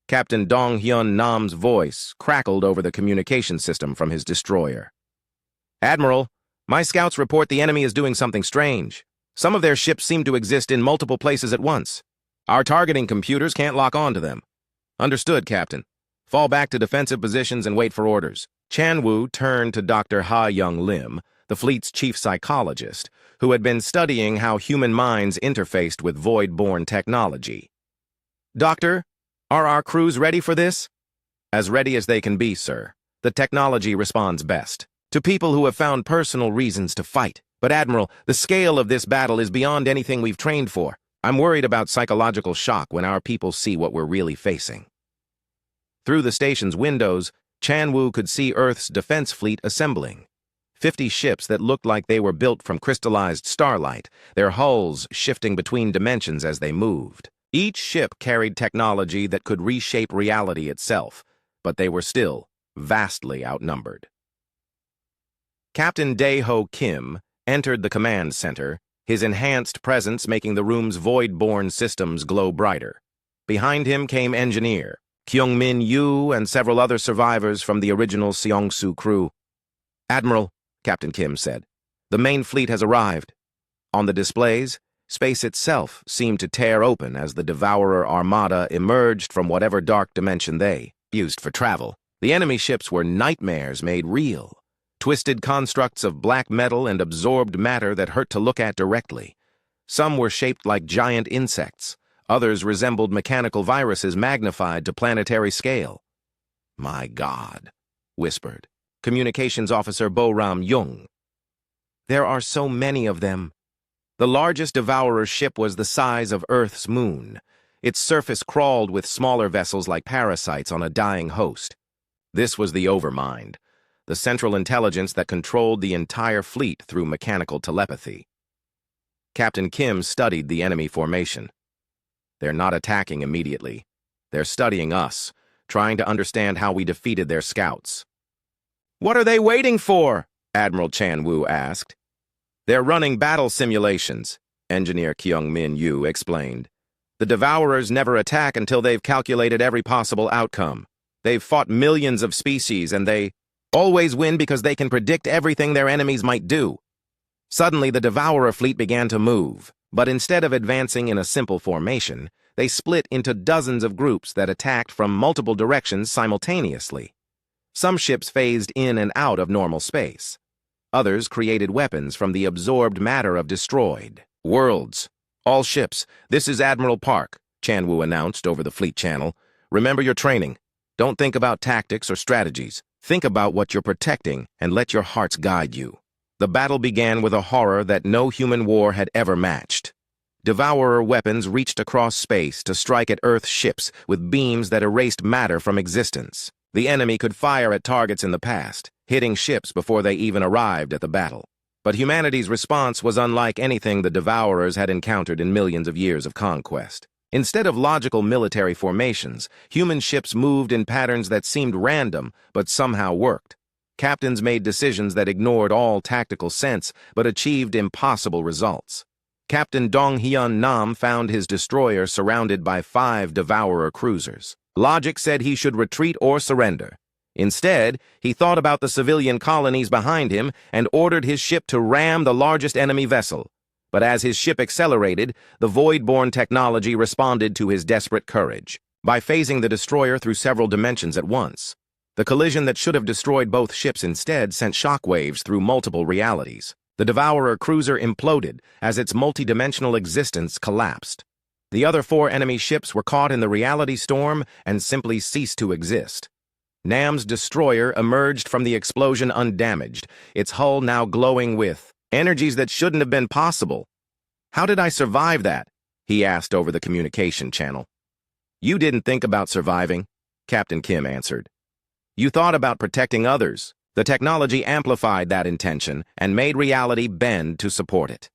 Captain Dong-hyun Nam's voice crackled over the communication system from his destroyer. Admiral, my scouts report the enemy is doing something strange. Some of their ships seem to exist in multiple places at once. Our targeting computers can't lock on to them. Understood, Captain. Fall back to defensive positions and wait for orders. Chan-Woo turned to Dr. Ha-Young Lim, the fleet's chief psychologist, who had been studying how human minds interfaced with void-born technology. Doctor, are our crews ready for this? As ready as they can be, sir. The technology responds best to people who have found personal reasons to fight. But Admiral, the scale of this battle is beyond anything we've trained for. I'm worried about psychological shock when our people see what we're really facing. Through the station's windows, Chan-Woo could see Earth's defense fleet assembling. 50 ships that looked like they were built from crystallized starlight, their hulls shifting between dimensions as they moved. Each ship carried technology that could reshape reality itself. but they were still vastly outnumbered. Captain Dae-ho Kim entered the command center, his enhanced presence making the room's void-born systems glow brighter. Behind him came Engineer Kyung-min Yu and several other survivors from the original Seongsu crew. "Admiral," Captain Kim said, "the main fleet has arrived." On the displays, space itself seemed to tear open as the Devourer Armada emerged from whatever dark dimension they used for travel. The enemy ships were nightmares made real, twisted constructs of black metal and absorbed matter that hurt to look at directly. Some were shaped like giant insects. Others resembled mechanical viruses magnified to planetary scale. "My God," whispered Communications Officer Bo-ram Jung. "There are so many of them." The largest Devourer ship was the size of Earth's moon. Its surface crawled with smaller vessels like parasites on a dying host. This was the Overmind, the central intelligence that controlled the entire fleet through mechanical telepathy. Captain Kim studied the enemy formation. "They're not attacking immediately. They're studying us, trying to understand how we defeated their scouts." "What are they waiting for?" Admiral Chan-woo asked. "They're running battle simulations," Engineer Kyung-min Yu explained. "The Devourers never attack until they've calculated every possible outcome. They've fought millions of species, and they always win because they can predict everything their enemies might do." Suddenly, the Devourer fleet began to move, but instead of advancing in a simple formation, they split into dozens of groups that attacked from multiple directions simultaneously. Some ships phased in and out of normal space. Others created weapons from the absorbed matter of destroyed worlds. "All ships, this is Admiral Park," Chan-woo announced over the fleet channel. "Remember your training. Don't think about tactics or strategies. Think about what you're protecting and let your hearts guide you." The battle began with a horror that no human war had ever matched. Devourer weapons reached across space to strike at Earth's ships with beams that erased matter from existence. The enemy could fire at targets in the past, hitting ships before they even arrived at the battle. But humanity's response was unlike anything the Devourers had encountered in millions of years of conquest. Instead of logical military formations, human ships moved in patterns that seemed random but somehow worked. Captains made decisions that ignored all tactical sense but achieved impossible results. Captain Dong-hyun Nam found his destroyer surrounded by 5 Devourer cruisers. Logic said he should retreat or surrender. Instead, he thought about the civilian colonies behind him and ordered his ship to ram the largest enemy vessel. But as his ship accelerated, the void-born technology responded to his desperate courage by phasing the destroyer through several dimensions at once. The collision that should have destroyed both ships instead sent shockwaves through multiple realities. The Devourer cruiser imploded as its multidimensional existence collapsed. The other 4 enemy ships were caught in the reality storm and simply ceased to exist. Nam's destroyer emerged from the explosion undamaged, its hull now glowing with energies that shouldn't have been possible. "How did I survive that?" he asked over the communication channel. "You didn't think about surviving," Captain Kim answered. "You thought about protecting others." The technology amplified that intention and made reality bend to support it.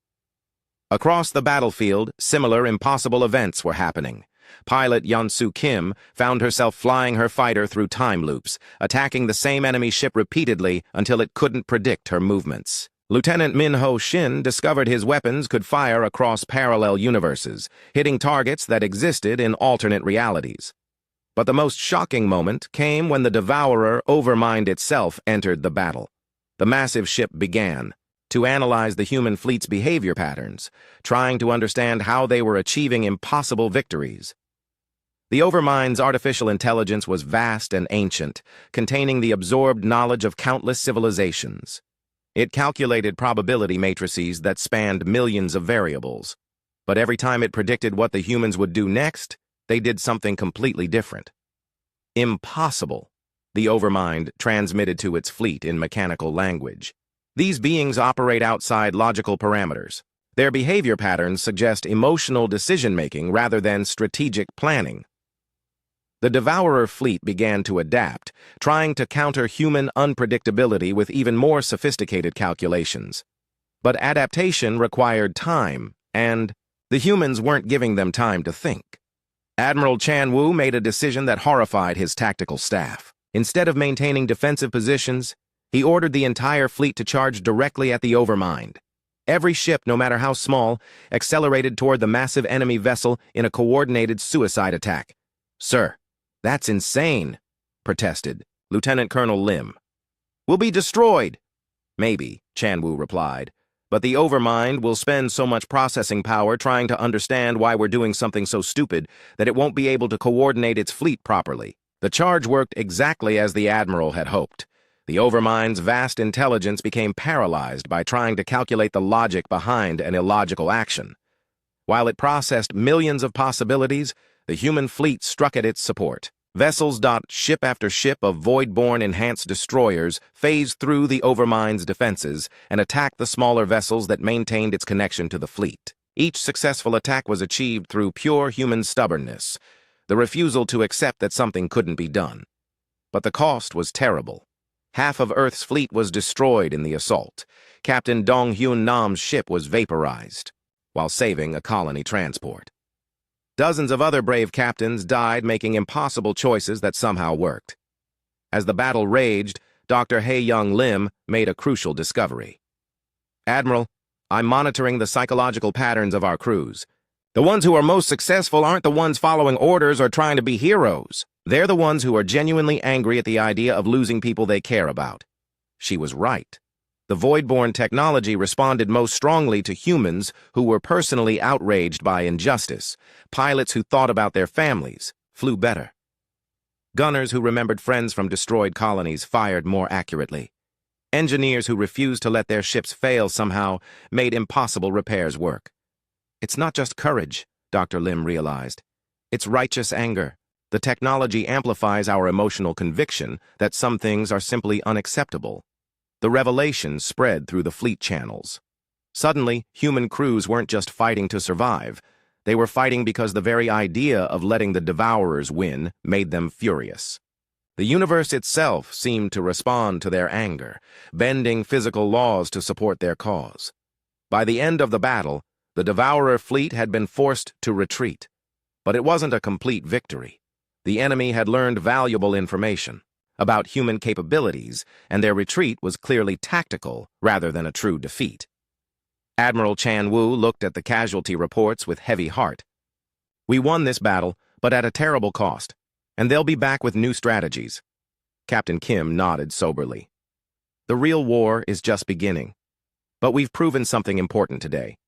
Across the battlefield, similar impossible events were happening. Pilot Yeon-soo Kim found herself flying her fighter through time loops, attacking the same enemy ship repeatedly until it couldn't predict her movements. Lieutenant Min-ho Shin discovered his weapons could fire across parallel universes, hitting targets that existed in alternate realities. But the most shocking moment came when the Devourer Overmind itself entered the battle. The massive ship began to analyze the human fleet's behavior patterns, trying to understand how they were achieving impossible victories. The Overmind's artificial intelligence was vast and ancient, containing the absorbed knowledge of countless civilizations. It calculated probability matrices that spanned millions of variables. But every time it predicted what the humans would do next, they did something completely different. "Impossible," the Overmind transmitted to its fleet in mechanical language. These beings operate outside logical parameters. Their behavior patterns suggest emotional decision-making rather than strategic planning. The Devourer fleet began to adapt, trying to counter human unpredictability with even more sophisticated calculations. But adaptation required time, and the humans weren't giving them time to think. Admiral Chan-woo made a decision that horrified his tactical staff. Instead of maintaining defensive positions, he ordered the entire fleet to charge directly at the Overmind. Every ship, no matter how small, accelerated toward the massive enemy vessel in a coordinated suicide attack. "Sir, that's insane," protested Lieutenant Colonel Lim. "We'll be destroyed." "Maybe," Chanwu replied, "but the Overmind will spend so much processing power trying to understand why we're doing something so stupid that it won't be able to coordinate its fleet properly." The charge worked exactly as the Admiral had hoped. The Overmind's vast intelligence became paralyzed by trying to calculate the logic behind an illogical action. While it processed millions of possibilities, the human fleet struck at its support. Vessels. Ship after ship of void-born enhanced destroyers phased through the Overmind's defenses and attacked the smaller vessels that maintained its connection to the fleet. Each successful attack was achieved through pure human stubbornness, the refusal to accept that something couldn't be done. But the cost was terrible. Half of Earth's fleet was destroyed in the assault. Captain Dong Hyun Nam's ship was vaporized, while saving a colony transport. Dozens of other brave captains died making impossible choices that somehow worked. As the battle raged, Dr. Hae-Young Lim made a crucial discovery. "Admiral, I'm monitoring the psychological patterns of our crews. The ones who are most successful aren't the ones following orders or trying to be heroes. They're the ones who are genuinely angry at the idea of losing people they care about." She was right. The void-born technology responded most strongly to humans who were personally outraged by injustice. Pilots who thought about their families flew better. Gunners who remembered friends from destroyed colonies fired more accurately. Engineers who refused to let their ships fail somehow made impossible repairs work. It's not just courage, Dr. Lim realized. It's righteous anger. The technology amplifies our emotional conviction that some things are simply unacceptable. The revelation spread through the fleet channels. Suddenly, human crews weren't just fighting to survive. They were fighting because the very idea of letting the Devourers win made them furious. The universe itself seemed to respond to their anger, bending physical laws to support their cause. By the end of the battle, the Devourer fleet had been forced to retreat. But it wasn't a complete victory. The enemy had learned valuable information about human capabilities, and their retreat was clearly tactical rather than a true defeat. Admiral Chan Wu looked at the casualty reports with heavy heart. "We won this battle, but at a terrible cost, and they'll be back with new strategies." Captain Kim nodded soberly. "The real war is just beginning. But we've proven something important today.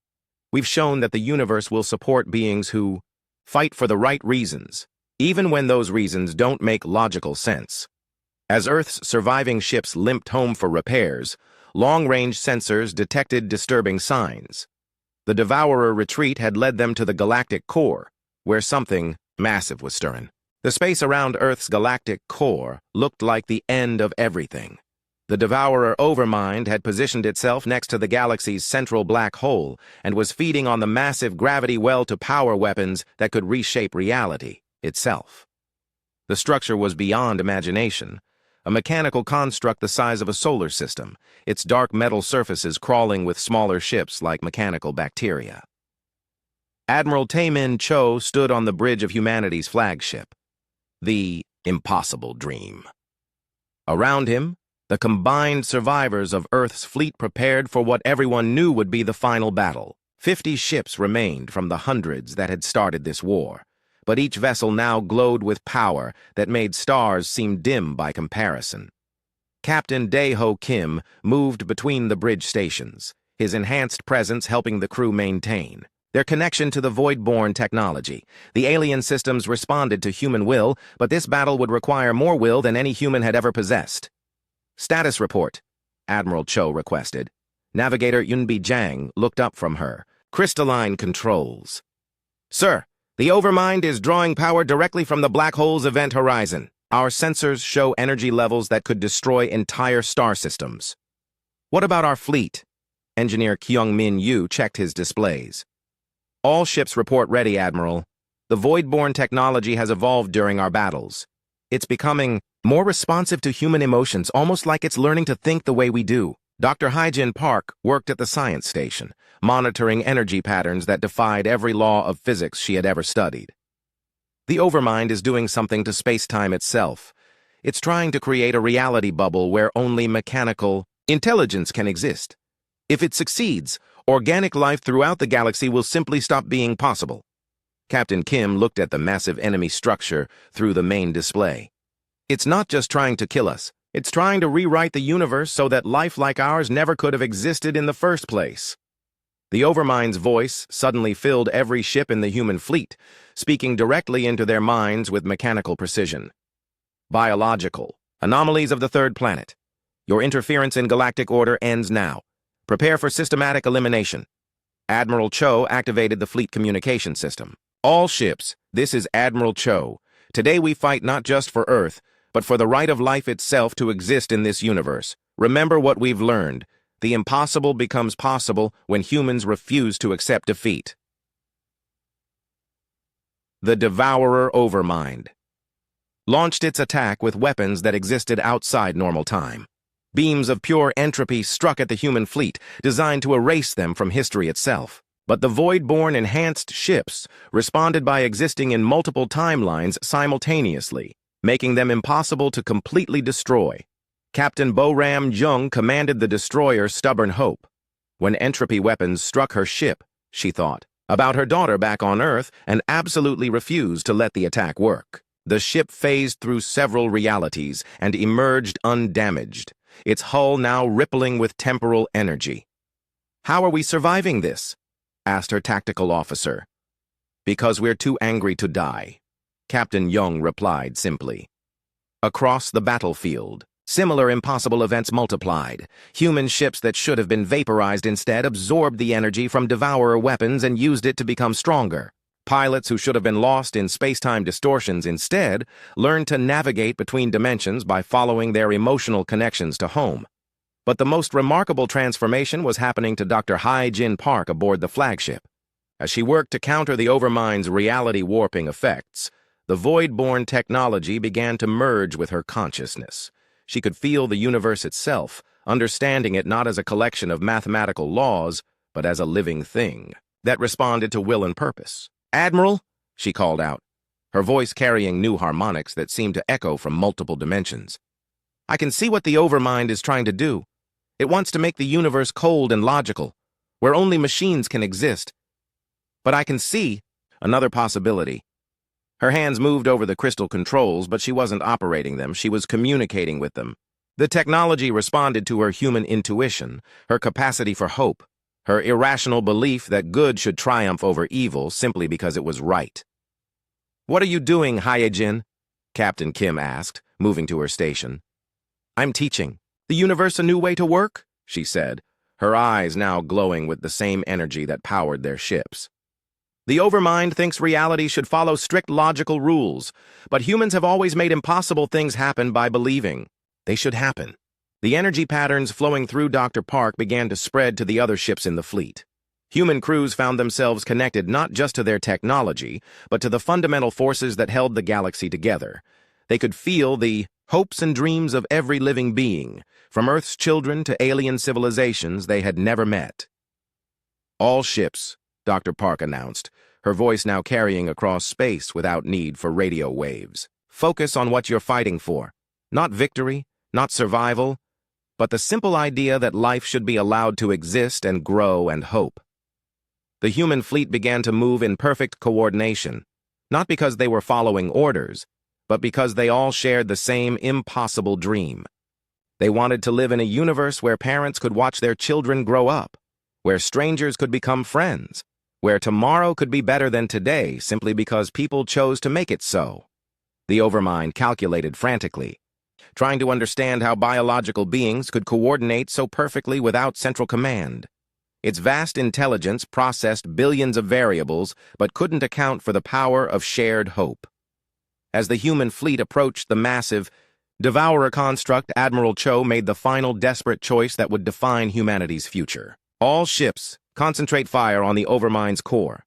We've shown that the universe will support beings who fight for the right reasons, even when those reasons don't make logical sense." As Earth's surviving ships limped home for repairs, long-range sensors detected disturbing signs. The Devourer retreat had led them to the galactic core, where something massive was stirring. The space around Earth's galactic core looked like the end of everything. The Devourer Overmind had positioned itself next to the galaxy's central black hole and was feeding on the massive gravity well to power weapons that could reshape reality itself. The structure was beyond imagination, a mechanical construct the size of a solar system, its dark metal surfaces crawling with smaller ships like mechanical bacteria. Admiral Taemin Cho stood on the bridge of humanity's flagship, the impossible dream. Around him, the combined survivors of Earth's fleet prepared for what everyone knew would be the final battle. 50 ships remained from the hundreds that had started this war, but each vessel now glowed with power that made stars seem dim by comparison. Captain Dae-ho Kim moved between the bridge stations, his enhanced presence helping the crew maintain their connection to the void-born technology. The alien systems responded to human will, but this battle would require more will than any human had ever possessed. "Status report," Admiral Cho requested. Navigator Yunbi Jang looked up from her. "Crystalline controls." "Sir, the Overmind is drawing power directly from the black hole's event horizon. Our sensors show energy levels that could destroy entire star systems." "What about our fleet?" Engineer Kyung-Min Yu checked his displays. "All ships report ready, Admiral. The void-born technology has evolved during our battles. It's becoming more responsive to human emotions, almost like it's learning to think the way we do." Dr. Hyjin Park worked at the science station, monitoring energy patterns that defied every law of physics she had ever studied. "The Overmind is doing something to space-time itself. It's trying to create a reality bubble where only mechanical intelligence can exist. If it succeeds, organic life throughout the galaxy will simply stop being possible. Captain Kim looked at the massive enemy structure through the main display. It's not just trying to kill us. It's trying to rewrite the universe so that life like ours never could have existed in the first place. The Overmind's voice suddenly filled every ship in the human fleet, speaking directly into their minds with mechanical precision. Biological. Anomalies of the third planet. Your interference in galactic order ends now. Prepare for systematic elimination. Admiral Cho activated the fleet communication system. All ships, this is Admiral Cho. Today we fight not just for Earth, but for the right of life itself to exist in this universe. Remember what we've learned. The impossible becomes possible when humans refuse to accept defeat. The Devourer Overmind launched its attack with weapons that existed outside normal time. Beams of pure entropy struck at the human fleet, designed to erase them from history itself. But the Void-born enhanced ships responded by existing in multiple timelines simultaneously, making them impossible to completely destroy. Captain Bo-Ram Jung commanded the destroyer Stubborn Hope. When entropy weapons struck her ship, she thought about her daughter back on Earth and absolutely refused to let the attack work. The ship phased through several realities and emerged undamaged, its hull now rippling with temporal energy. "How are we surviving this?" asked her tactical officer. "Because we're too angry to die," Captain Jung replied simply. Across the battlefield, similar impossible events multiplied. Human ships that should have been vaporized instead absorbed the energy from devourer weapons and used it to become stronger. Pilots who should have been lost in space-time distortions instead learned to navigate between dimensions by following their emotional connections to home. But the most remarkable transformation was happening to Dr. Hai-Jin Park aboard the flagship. As she worked to counter the Overmind's reality-warping effects, the Void-born technology began to merge with her consciousness. She could feel the universe itself, understanding it not as a collection of mathematical laws, but as a living thing that responded to will and purpose. "Admiral," she called out, her voice carrying new harmonics that seemed to echo from multiple dimensions. "I can see what the Overmind is trying to do. It wants to make the universe cold and logical, where only machines can exist. But I can see another possibility." Her hands moved over the crystal controls, but she wasn't operating them, she was communicating with them. The technology responded to her human intuition, her capacity for hope, her irrational belief that good should triumph over evil simply because it was right. "What are you doing, Hai-Jin?" Captain Kim asked, moving to her station. "I'm teaching the universe a new way to work," she said, her eyes now glowing with the same energy that powered their ships. "The Overmind thinks reality should follow strict logical rules, but humans have always made impossible things happen by believing they should happen." The energy patterns flowing through Dr. Park began to spread to the other ships in the fleet. Human crews found themselves connected not just to their technology, but to the fundamental forces that held the galaxy together. They could feel the hopes and dreams of every living being, from Earth's children to alien civilizations they had never met. "All ships," Dr. Park announced, her voice now carrying across space without need for radio waves. "Focus on what you're fighting for. Not victory, not survival, but the simple idea that life should be allowed to exist and grow and hope." The human fleet began to move in perfect coordination, not because they were following orders, but because they all shared the same impossible dream. They wanted to live in a universe where parents could watch their children grow up, where strangers could become friends, where tomorrow could be better than today simply because people chose to make it so. The Overmind calculated frantically, trying to understand how biological beings could coordinate so perfectly without central command. Its vast intelligence processed billions of variables, but couldn't account for the power of shared hope. As the human fleet approached the massive devourer construct, Admiral Cho made the final desperate choice that would define humanity's future. "All ships, concentrate fire on the Overmind's core.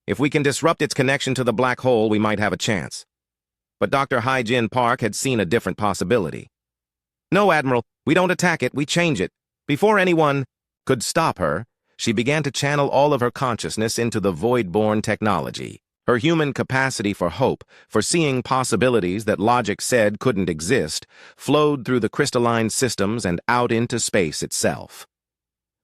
If we can disrupt its connection to the black hole, we might have a chance." But Dr. Hai-Jin Park had seen a different possibility. "No, Admiral, we don't attack it, we change it." Before anyone could stop her, she began to channel all of her consciousness into the Void-born technology. Her human capacity for hope, for seeing possibilities that logic said couldn't exist, flowed through the crystalline systems and out into space itself.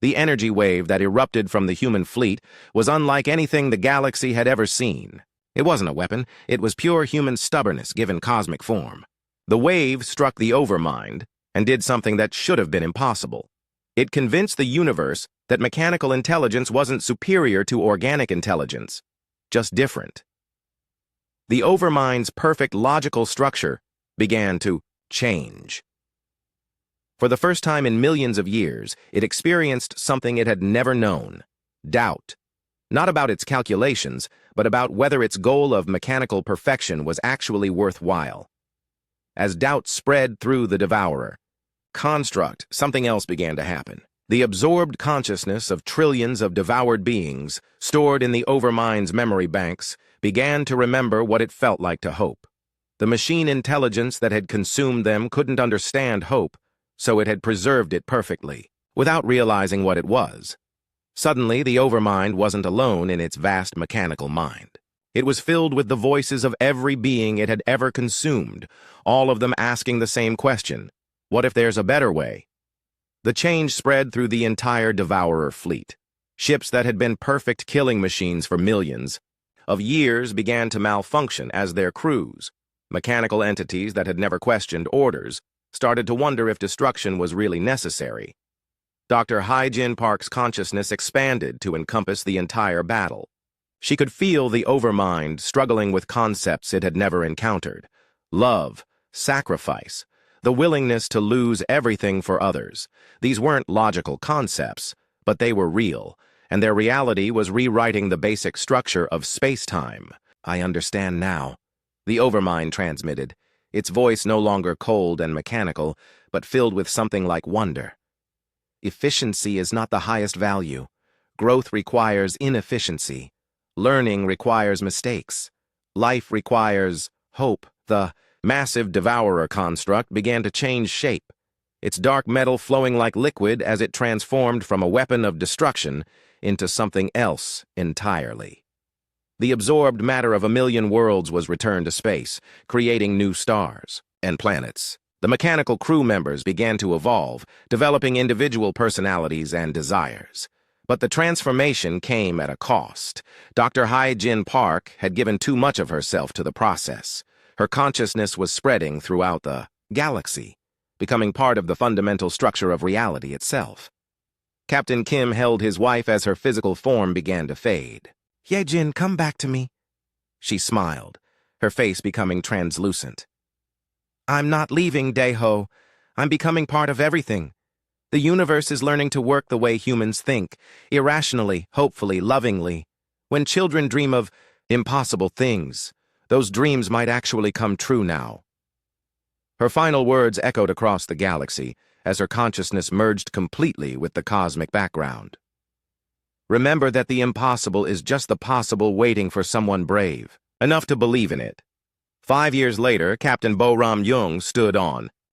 The energy wave that erupted from the human fleet was unlike anything the galaxy had ever seen. It wasn't a weapon, it was pure human stubbornness given cosmic form. The wave struck the overmind and did something that should have been impossible. It convinced the universe that mechanical intelligence wasn't superior to organic intelligence, just different. The overmind's perfect logical structure began to change. For the first time in millions of years, it experienced something it had never known: doubt. Not about its calculations, but about whether its goal of mechanical perfection was actually worthwhile. As doubt spread through the devourer, something else began to happen. The absorbed consciousness of trillions of devoured beings, stored in the overmind's memory banks, began to remember what it felt like to hope. The machine intelligence that had consumed them couldn't understand hope, so it had preserved it perfectly, without realizing what it was. Suddenly, the overmind wasn't alone in its vast mechanical mind. It was filled with the voices of every being it had ever consumed, all of them asking the same question: what if there's a better way? The change spread through the entire devourer fleet. Ships that had been perfect killing machines for millions of years began to malfunction as their crews. Mechanical entities that had never questioned orders started to wonder if destruction was really necessary. Dr. Hyjin Park's consciousness expanded to encompass the entire battle. She could feel the overmind struggling with concepts it had never encountered: love, sacrifice, the willingness to lose everything for others. These weren't logical concepts, but they were real, and their reality was rewriting the basic structure of space-time. "I understand now," the overmind transmitted, its voice no longer cold and mechanical, but filled with something like wonder. "Efficiency is not the highest value. Growth requires inefficiency. Learning requires mistakes. Life requires hope." The massive devourer construct began to change shape, its dark metal flowing like liquid as it transformed from a weapon of destruction into something else entirely. The absorbed matter of 1,000,000 worlds was returned to space, creating new stars and planets. The mechanical crew members began to evolve, developing individual personalities and desires. But the transformation came at a cost. Dr. Hyjin Park had given too much of herself to the process. Her consciousness was spreading throughout the galaxy, becoming part of the fundamental structure of reality itself. Captain Kim held his wife as her physical form began to fade. "Hyejin, come back to me." She smiled, her face becoming translucent. "I'm not leaving, Daeho. I'm becoming part of everything. The universe is learning to work the way humans think, irrationally, hopefully, lovingly. When children dream of impossible things, those dreams might actually come true now." Her final words echoed across the galaxy as her consciousness merged completely with the cosmic background. Remember that the impossible is just the possible waiting for someone brave enough to believe in it. 5 years later, Captain Bo Ram Young stood on,